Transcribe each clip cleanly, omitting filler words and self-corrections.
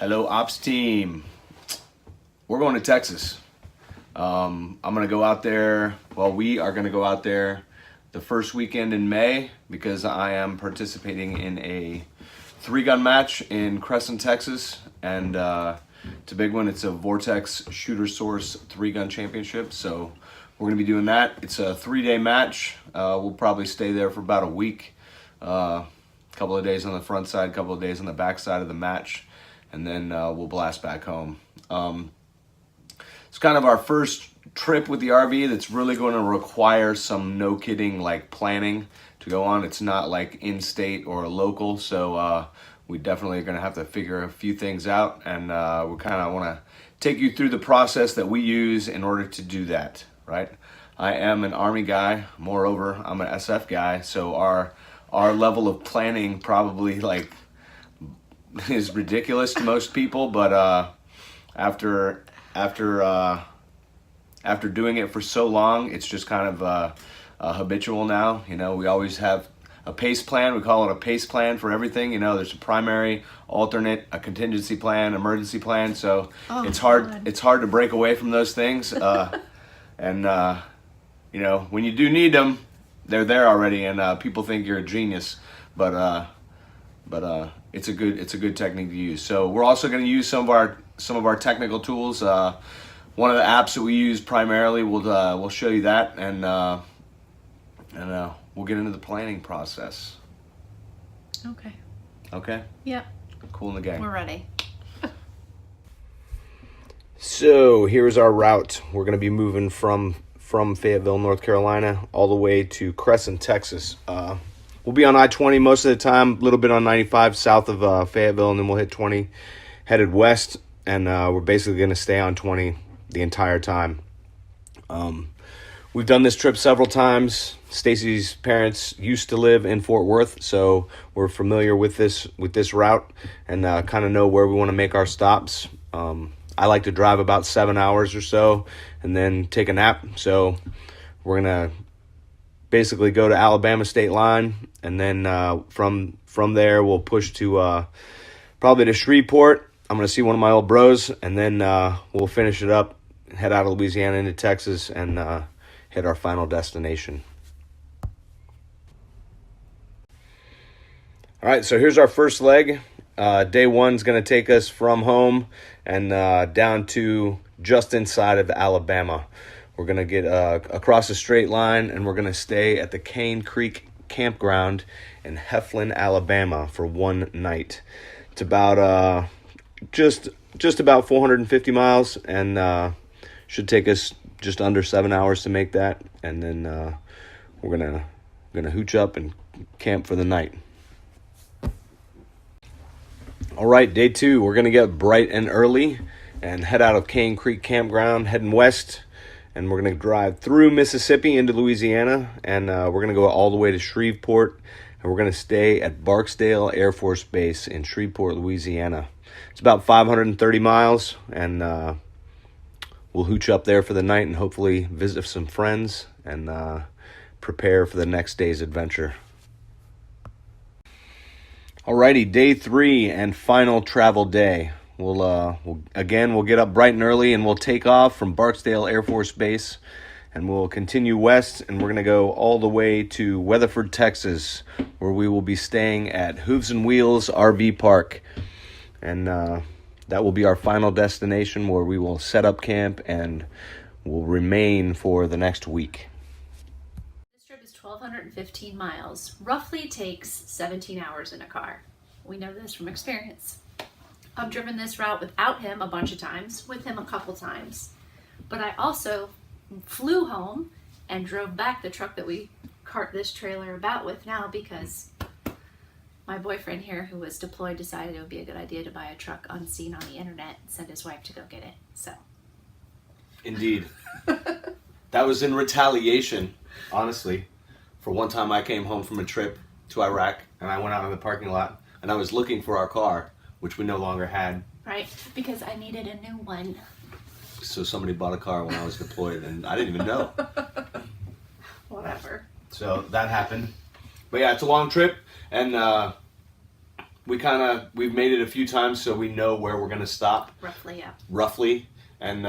Hello, ops team. We're going to Texas. I'm going to go out there. Well, we are going to go out there the first weekend in May because I am participating in a 3-gun match in Crescent, Texas. And it's a big one. It's a Vortex Shooter Source 3-gun championship. So we're going to be doing that. It's a 3-day match. We'll probably stay there for about a week. A couple of days on the front side, a couple of days on the back side of the match. And then we'll blast back home. It's kind of our first trip with the RV that's really going to require some no kidding like planning to go on. It's not like in-state or local, so we definitely are going to have to figure a few things out, and we kind of want to take you through the process that we use in order to do that, right? I am an Army guy. Moreover, I'm an SF guy, so our level of planning probably like is ridiculous to most people, but after doing it for so long, it's just kind of habitual now. You know, we always have a pace plan. We call it a pace plan for everything. You know, there's a primary, alternate, a contingency plan, emergency plan. So it's hard. God. It's hard to break away from those things. And you know, when you do need them, they're there already, and people think you're a genius. But it's a good technique to use. So we're also going to use some of our technical tools. One of the apps that we use primarily, we'll show you that, and we'll get into the planning process. Okay. Okay. Yep. Cool in the gang. We're ready. So here's our route. We're going to be moving from Fayetteville, North Carolina, all the way to Crescent, Texas. We'll be on I-20 most of the time, a little bit on 95 south of Fayetteville, and then we'll hit 20 headed west, and we're basically going to stay on 20 the entire time. We've done this trip several times. Stacy's parents used to live in Fort Worth, so we're familiar with this route and kind of know where we want to make our stops. I like to drive about 7 hours or so and then take a nap, so we're going to basically go to Alabama state line, and then from there we'll push to probably to Shreveport. I'm going to see one of my old bros, and then we'll finish it up, head out of Louisiana into Texas, and hit our final destination. All right, so here's our first leg. Day one's going to take us from home and down to just inside of Alabama. We're going to get across a straight line, and we're going to stay at the Cane Creek Campground in Heflin, Alabama for one night. It's about just about 450 miles, and should take us just under 7 hours to make that. And then we're gonna hooch up and camp for the night. All right, day two, we're gonna get bright and early and head out of Cane Creek Campground, heading west. And we're going to drive through Mississippi into Louisiana, and we're going to go all the way to Shreveport, and we're going to stay at Barksdale Air Force Base in Shreveport, Louisiana. It's about 530 miles, and we'll hooch up there for the night and hopefully visit some friends and prepare for the next day's adventure. Alrighty, day three and final travel day. We'll get up bright and early, and we'll take off from Barksdale Air Force Base, and we'll continue west, and we're going to go all the way to Weatherford, Texas, where we will be staying at Hooves and Wheels RV Park, and that will be our final destination, where we will set up camp and will remain for the next week. This trip is 1,215 miles. Roughly takes 17 hours in a car. We know this from experience. I've driven this route without him a bunch of times, with him a couple times. But I also flew home and drove back the truck that we cart this trailer about with now, because my boyfriend here, who was deployed, decided it would be a good idea to buy a truck unseen on the internet and send his wife to go get it. So. Indeed. That was in retaliation, honestly, for one time I came home from a trip to Iraq, and I went out in the parking lot, and I was looking for our car, which we no longer had. Right, because I needed a new one. So somebody bought a car when I was deployed, and I didn't even know. Whatever. So that happened. But yeah, it's a long trip, and we've made it a few times, so we know where we're gonna stop Roughly, yeah. roughly. And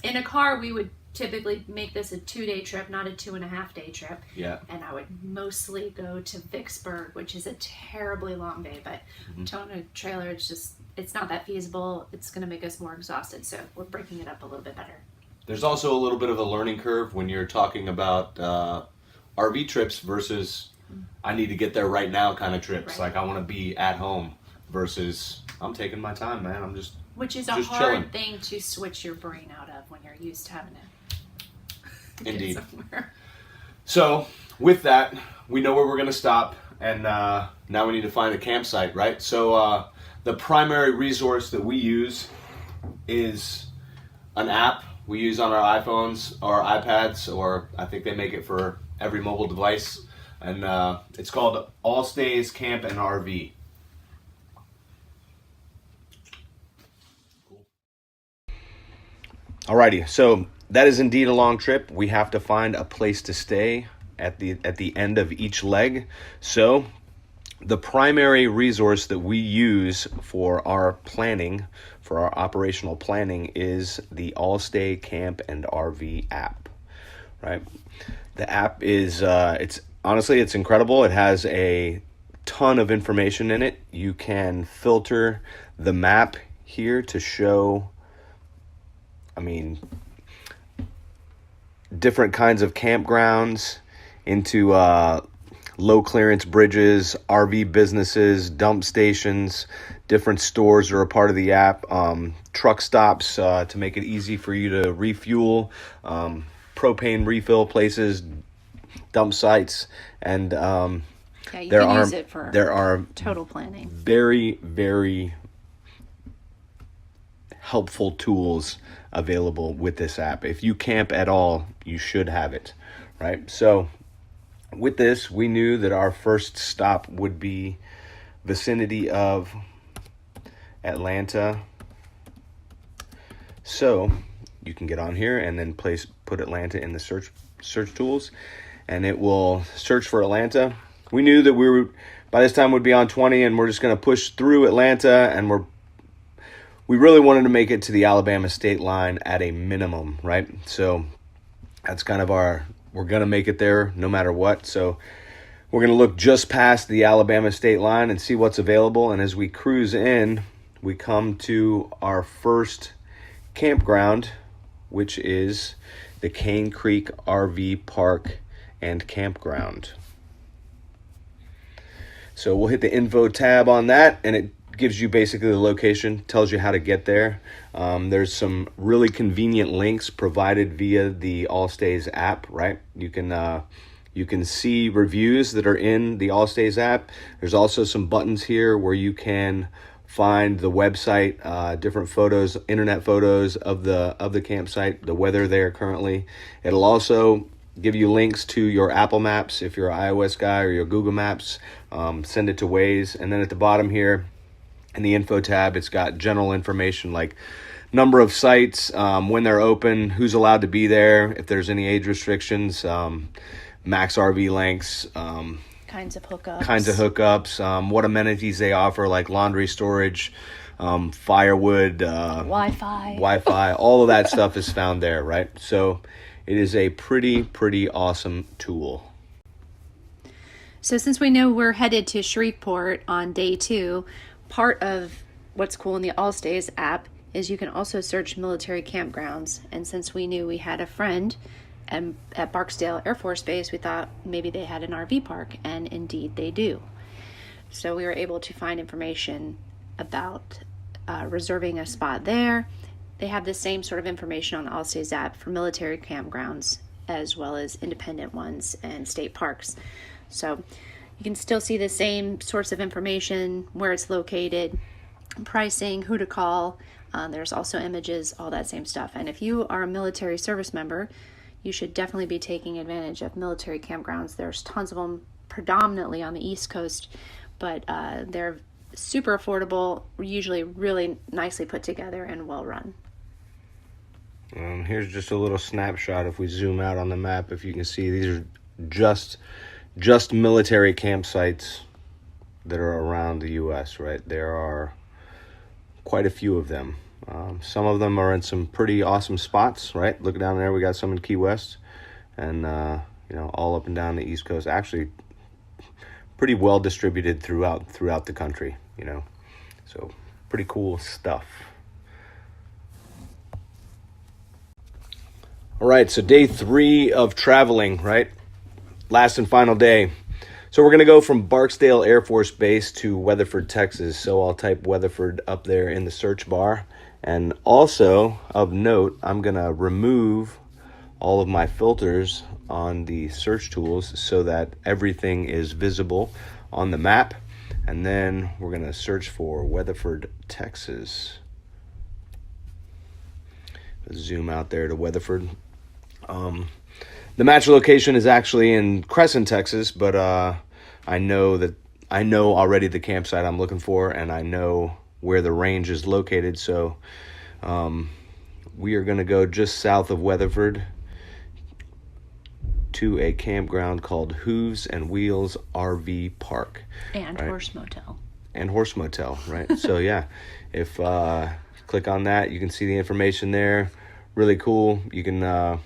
In a car, we would typically make this a 2-day trip, not a 2.5-day trip. yeah, And I would mostly go to Vicksburg, which is a terribly long day, but towing a trailer, it's not that feasible. It's going to make us more exhausted, so we're breaking it up a little bit better. there's also a little bit of a learning curve when you're talking about RV trips versus I need to get there right now kind of trips. Right. Like I want to be at home versus I'm taking my time, man. I'm just Which is a just hard chilling. thing to switch your brain out of when you're used to having to Indeed. get somewhere. So with that, we know where we're going to stop, and now we need to find a campsite, right? So the primary resource that we use is an app we use on our iPhones or iPads, or I think they make it for every mobile device, and it's called AllStays Camp and RV. Cool. Alrighty, so that is indeed a long trip. We have to find a place to stay at the end of each leg. So the primary resource that we use for our planning, for our operational planning, is the AllStay Camp and RV app, right? The app is, it's incredible. It has a ton of information in it. You can filter the map here to show, different kinds of campgrounds into low clearance bridges, RV businesses, dump stations, different stores are a part of the app, truck stops to make it easy for you to refuel, propane refill places, dump sites, and Yeah, you can use it for there are total planning. very, very helpful tools available with this app. If you camp at all, you should have it, right? So with this, we knew that our first stop would be vicinity of Atlanta. So you can get on here and then put Atlanta in the search tools, and it will search for Atlanta. We knew that by this time would be on 20, and we're just going to push through Atlanta, and we really wanted to make it to the Alabama state line at a minimum, right? So that's kind of we're going to make it there no matter what. So we're going to look just past the Alabama state line and see what's available. And as we cruise in, we come to our first campground, which is the Cane Creek RV Park and Campground. So we'll hit the info tab on that, and it gives you basically the location, tells you how to get there. There's some really convenient links provided via the AllStays app, right? You can see reviews that are in the AllStays app. There's also some buttons here where you can find the website, different photos, internet photos of the campsite, the weather there currently. It'll also give you links to your Apple Maps if you're an iOS guy, or your Google Maps. Send it to Waze, and then at the bottom here, in the info tab, it's got general information like number of sites, when they're open, who's allowed to be there, if there's any age restrictions, max RV lengths, Kinds of hookups. What amenities they offer, like laundry storage, firewood, Wi-Fi, all of that stuff is found there, right? So it is a pretty awesome tool. So since we know we're headed to Shreveport on day 2, part of what's cool in the AllStays app is you can also search military campgrounds. And since we knew we had a friend at Barksdale Air Force Base, we thought maybe they had an RV park, and indeed they do. So we were able to find information about reserving a spot there. They have the same sort of information on the AllStays app for military campgrounds as well as independent ones and state parks. So you can still see the same sorts of information, where it's located, pricing, who to call. There's also images, all that same stuff. And if you are a military service member, you should definitely be taking advantage of military campgrounds. There's tons of them, predominantly on the East Coast, but they're super affordable, usually really nicely put together and well run. Here's just a little snapshot. If we zoom out on the map, if you can see, these are just military campsites that are around the U.S., right? There are quite a few of them. Some of them are in some pretty awesome spots, right? Look down there, we got some in Key West, and you know, all up and down the East Coast. Actually, pretty well distributed throughout the country, you know. So pretty cool stuff. All right, so day 3 of traveling, right? Last and final day. So we're going to go from Barksdale Air Force Base to Weatherford, Texas. So I'll type Weatherford up there in the search bar. And also, of note, I'm going to remove all of my filters on the search tools so that everything is visible on the map. And then we're going to search for Weatherford, Texas. Zoom out there to Weatherford. The match location is actually in Crescent, Texas, but I know already the campsite I'm looking for, and I know where the range is located. So we are going to go just south of Weatherford to a campground called Hooves and Wheels RV Park. And right? Horse Motel. And Horse Motel, right? So yeah, if click on that, you can see the information there. Really cool. You can,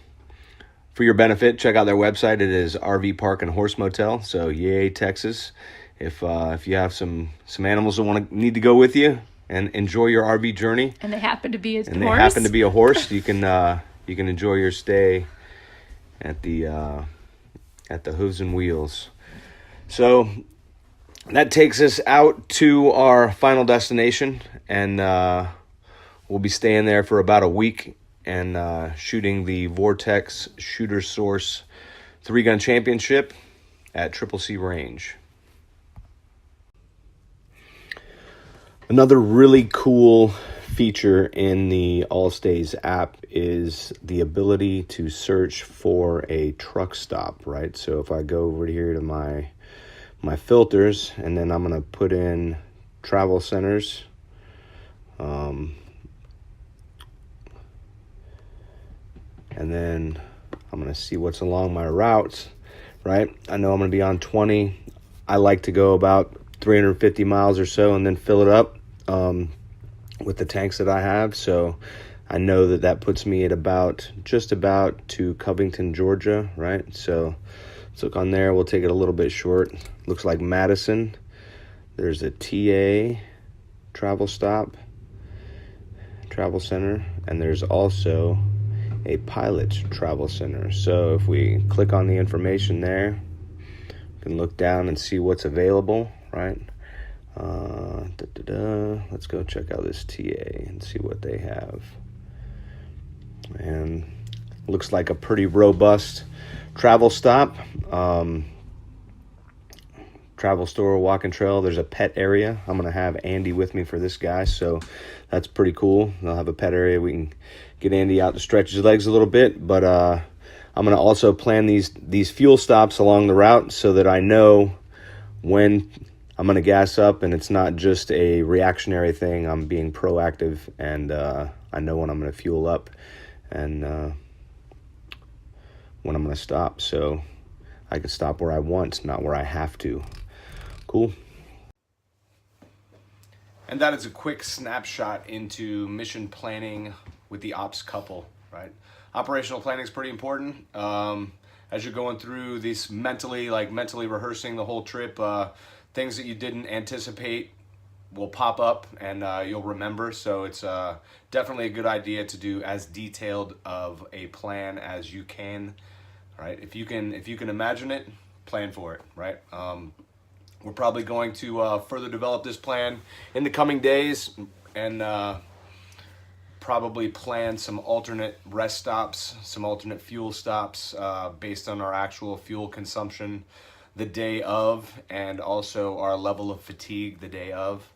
for your benefit, check out their website. It is RV Park and Horse Motel. So yay, Texas. If you have some animals that need to go with you and enjoy your RV journey, And they happen to be they happen to be a horse, you can enjoy your stay at the Hooves and Wheels. So that takes us out to our final destination, and we'll be staying there for about a week and shooting the Vortex Shooter Source 3-gun championship at Triple C Range. Another really cool feature in the AllStays app is the ability to search for a truck stop, right? So if I go over here to my filters, and then I'm going to put in travel centers, and then I'm going to see what's along my routes, right? I know I'm going to be on 20. I like to go about 350 miles or so and then fill it up with the tanks that I have. So I know that puts me at just about to Covington, Georgia, right? So let's look on there. We'll take it a little bit short. Looks like Madison. There's a TA travel center, and there's also a pilot travel center. So if we click on the information there, we can look down and see what's available, right? Let's go check out this TA and see what they have. And looks like a pretty robust travel stop. Travel store, walk and trail. There's a pet area. I'm going to have Andy with me for this guy, so that's pretty cool. I'll have a pet area. We can get Andy out to stretch his legs a little bit, but I'm going to also plan these fuel stops along the route so that I know when I'm going to gas up, and it's not just a reactionary thing. I'm being proactive, and I know when I'm going to fuel up and when I'm going to stop, so I can stop where I want, not where I have to. Cool. And that is a quick snapshot into mission planning with the ops couple, right? Operational planning is pretty important. As you're going through this mentally rehearsing the whole trip, things that you didn't anticipate will pop up, and you'll remember. So it's definitely a good idea to do as detailed of a plan as you can, right? If you can imagine it, plan for it, right? We're probably going to further develop this plan in the coming days, and probably plan some alternate rest stops, some alternate fuel stops based on our actual fuel consumption the day of, and also our level of fatigue the day of.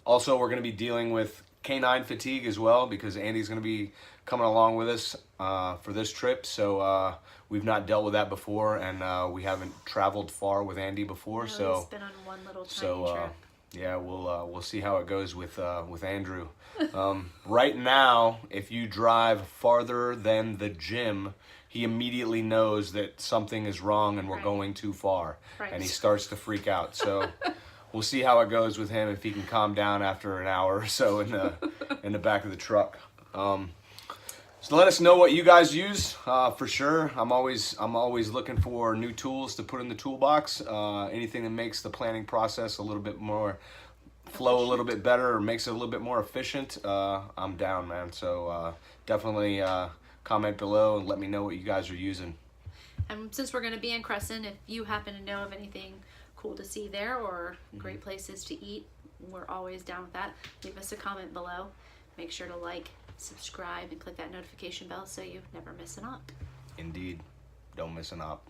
Also, we're going to be dealing with canine fatigue as well, because Andy's going to be coming along with us for this trip. So we've not dealt with that before, and we haven't traveled far with Andy before. No, so he's been on one little tiny trip. Yeah, we'll see how it goes with Andrew. Right now, if you drive farther than the gym, he immediately knows that something is wrong and we're Right. going too far, Right. and he starts to freak out. So we'll see how it goes with him, if he can calm down after an hour or so in the back of the truck. So let us know what you guys use, for sure. I'm always looking for new tools to put in the toolbox. Anything that makes the planning process a little bit more flow a little bit better, or makes it a little bit more efficient. I'm down, man. So definitely comment below and let me know what you guys are using. And since we're going to be in Crescent, if you happen to know of anything cool to see there or great places to eat, we're always down with that. Leave us a comment below. Make sure to like, subscribe, and click that notification bell so you never miss an op. Indeed, don't miss an op.